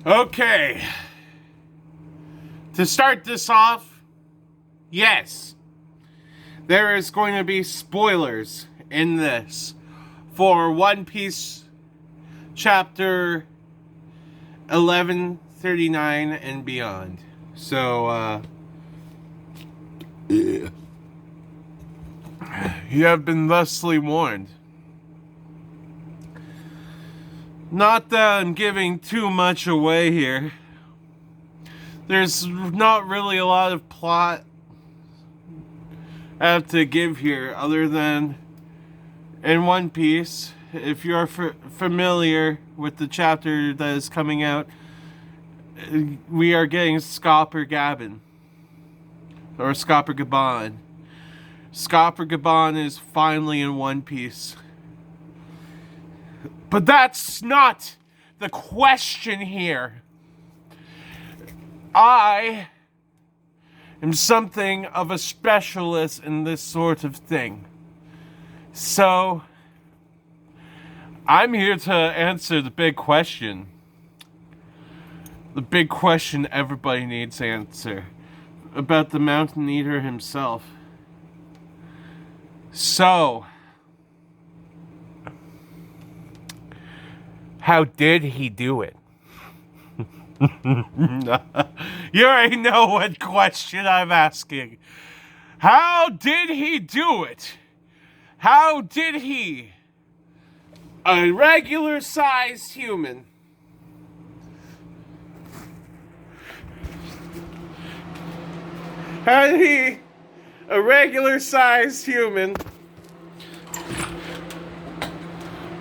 Okay. To start this off, yes, there is going to be spoilers in this for One Piece chapter 1139 and beyond. So, you have been thusly warned. Not that I'm giving too much away here. There's not really a lot of plot I have to give here other than in One Piece, if you're familiar with the chapter that is coming out, we are getting Scopper Gaban. Or Scopper Gaban. Scopper Gaban is finally in One Piece. But that's not the question here. I am something of a specialist in this sort of thing. So, I'm here to answer the big question. The big question everybody needs to answer. About the Mountain Eater himself. So, how did he do it? You already know what question I'm asking. How did he do it? How did he, a regular-sized human, how did he, a regular-sized human,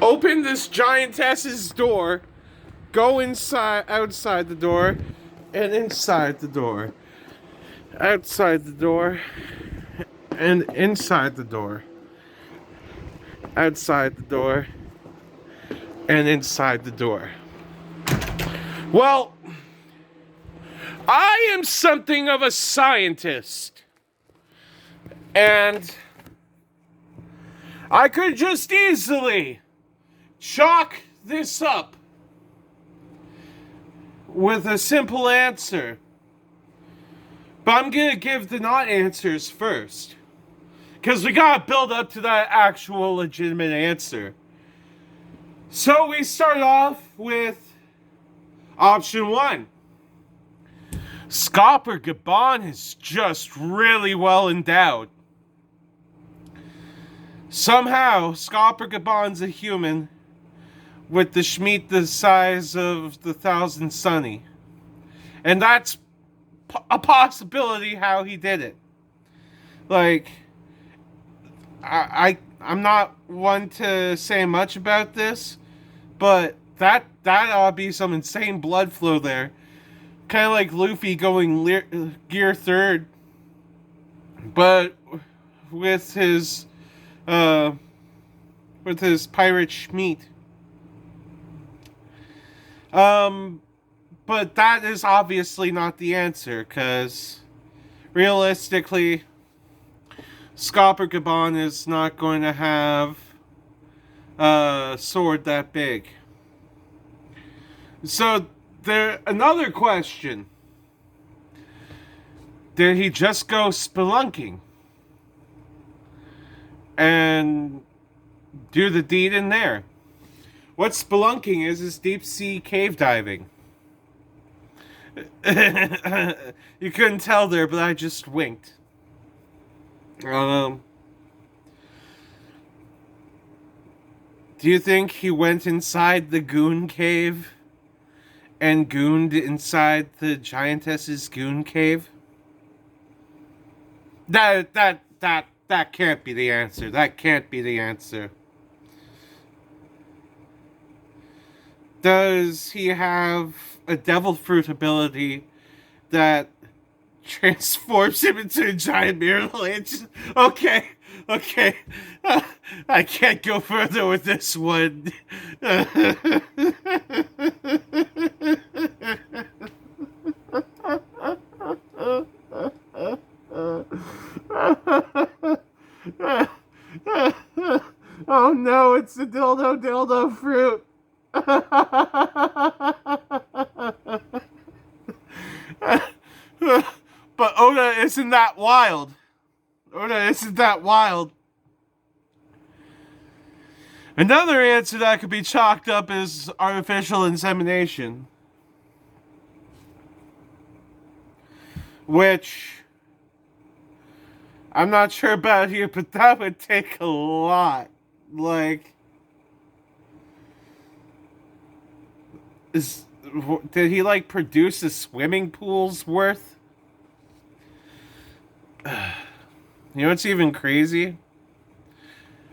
open this giantess's door, go inside, outside the door, and inside the door, outside the door, and inside the door, outside the door, and inside the door? Well, I am something of a scientist, and I could just easily chalk this up with a simple answer. But I'm gonna give the not answers first, because we gotta build up to that actual legitimate answer. So we start off with option 1. Scopper Gaban is just really well endowed. Somehow, Scopper Gaban's a human with the schmeat the size of the Thousand Sunny. And that's a possibility how he did it. Like, I'm not one to say much about this, but that ought to be some insane blood flow there. Kind of like Luffy going gear 3rd, but with his pirate schmeat. But that is obviously not the answer, because realistically, Scopper Gaban is not going to have a sword that big. So, another question. Did he just go spelunking and do the deed in there? What spelunking is deep sea cave diving. You couldn't tell there, but I just winked. Do you think he went inside the goon cave and gooned inside the giantess's goon cave? That can't be the answer. That can't be the answer. Does he have a devil fruit ability that transforms him into a giant mirror? Okay. I can't go further with this one. Oh no, it's the dildo fruit. Oda isn't that wild. Oda isn't that wild. Another answer that could be chalked up is artificial insemination. Which, I'm not sure about you, but that would take a lot. Like, did he like produce a swimming pool's worth? You know what's even crazy?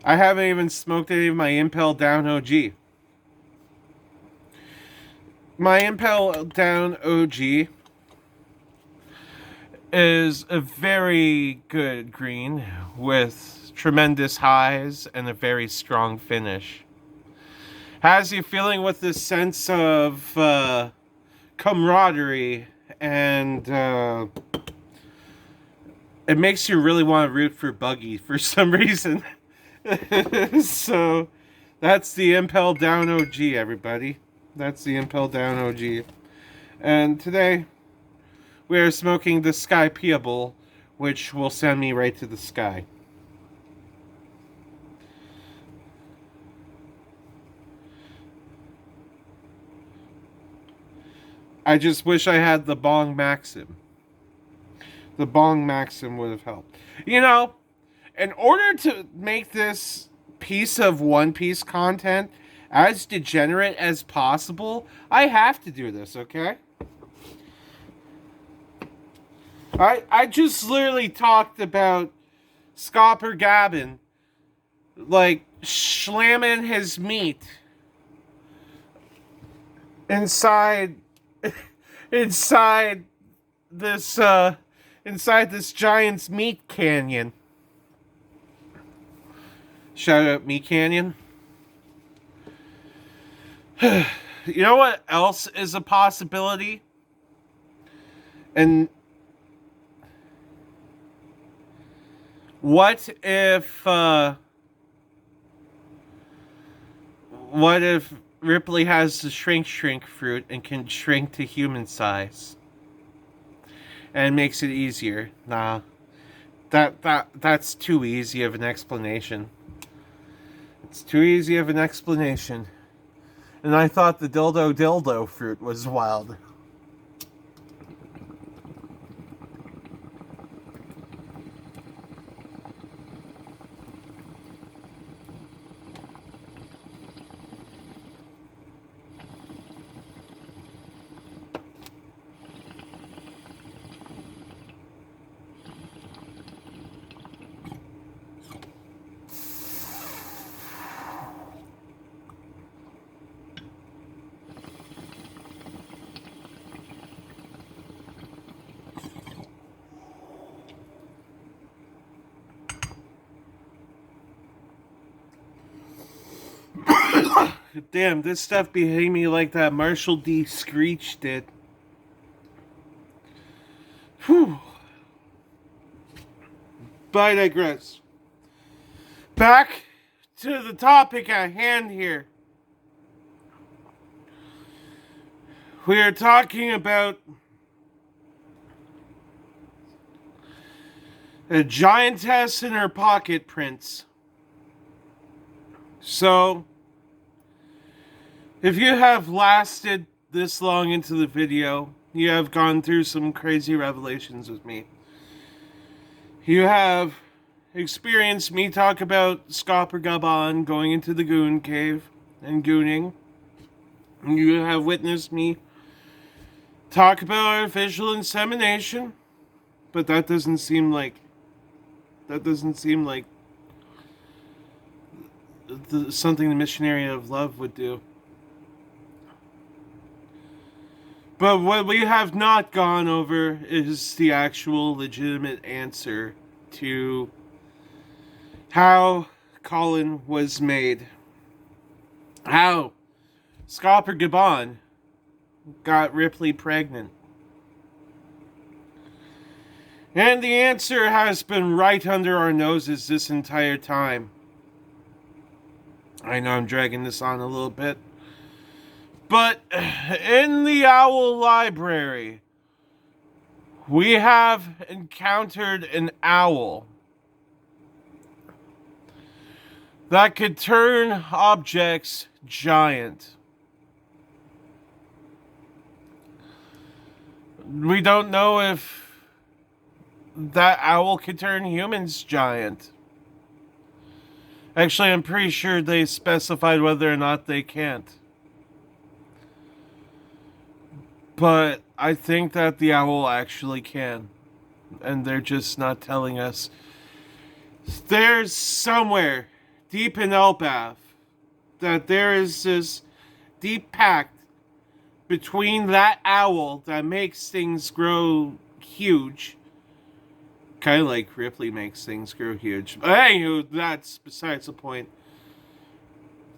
I haven't even smoked any of my Impel Down OG. My Impel Down OG is a very good green with tremendous highs and a very strong finish. Has you feeling with this sense of camaraderie, and it makes you really want to root for Buggy for some reason. So that's the Impel Down OG, everybody. That's the Impel Down OG. And today we are smoking the Sky Peeable, which will send me right to the sky. I just wish I had the Bong Maxim. The Bong Maxim would have helped. You know, in order to make this piece of One Piece content as degenerate as possible, I have to do this, okay? I just literally talked about Scopper Gaban, like, slamming his meat inside this giant's meat canyon. Shout out Meat Canyon. You know what else is a possibility? And what if Ripley has the shrink fruit and can shrink to human size and makes it easier? Nah, that's too easy of an explanation. It's too easy of an explanation. And I thought the dildo fruit was wild. Damn, this stuff be hitting me like that Marshall D. Screech did. Whew. But I digress. Back to the topic at hand here. We are talking about a giantess and her pocket prints. So, if you have lasted this long into the video, you have gone through some crazy revelations with me. You have experienced me talk about Scopper Gaban going into the goon cave and gooning. You have witnessed me talk about artificial insemination, but that doesn't seem like something the missionary of love would do. But what we have not gone over is the actual legitimate answer to how Colin was made. How Scopper Gaban got Ripley pregnant. And the answer has been right under our noses this entire time. I know I'm dragging this on a little bit. But in the Owl Library, We have encountered an owl that could turn objects giant. We don't know if that owl could turn humans giant. Actually, I'm pretty sure they specified whether or not they can't. But I think that the owl actually can. And they're just not telling us. There's somewhere deep in Elbath that there is this deep pact between that owl that makes things grow huge. Kind of like Ripley makes things grow huge. But anywho, that's besides the point.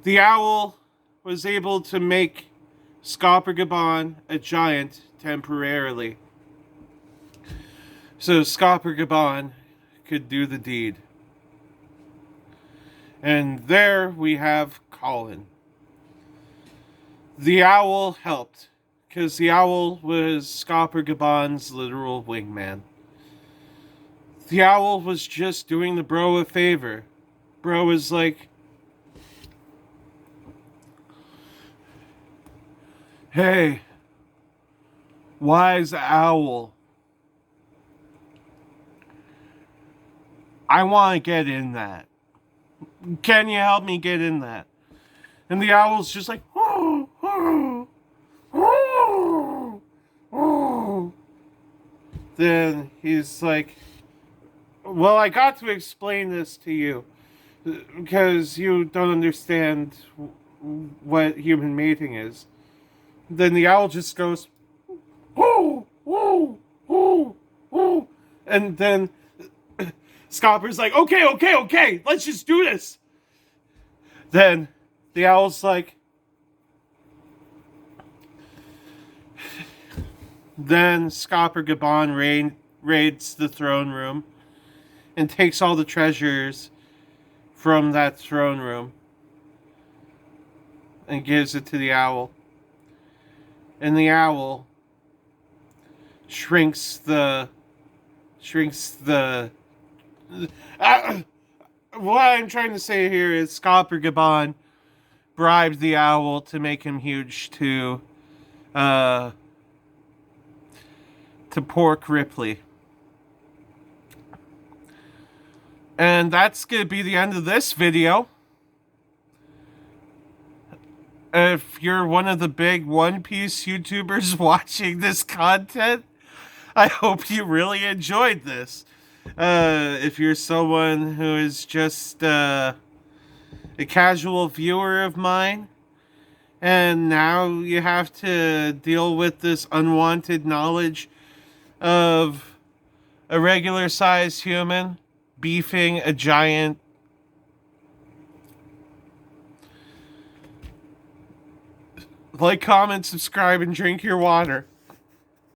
The owl was able to make Scopper Gaban a giant temporarily. So Scopper Gaban could do the deed. And there we have Colin. The owl helped, because the owl was Scopper Gaban's literal wingman. The owl was just doing the bro a favor. Bro was like, hey, wise owl, I want to get in that. Can you help me get in that? And the owl's just like, oh, oh, oh, oh. Then he's like, well, I got to explain this to you because you don't understand what human mating is. Then the owl just goes, oh, oh, oh, oh. And then Scopper's like, okay, let's just do this. Then the owl's like, then Scopper Gaban raids the throne room and takes all the treasures from that throne room and gives it to the owl. And the owl shrinks the what I'm trying to say here is Scopper Gaban bribed the owl to make him huge to Pork Ripley. And that's going to be the end of this video. If you're one of the big One Piece YouTubers watching this content, I hope you really enjoyed this. If you're someone who is just a casual viewer of mine, and now you have to deal with this unwanted knowledge of a regular sized human beefing a giant like, comment, subscribe, and drink your water.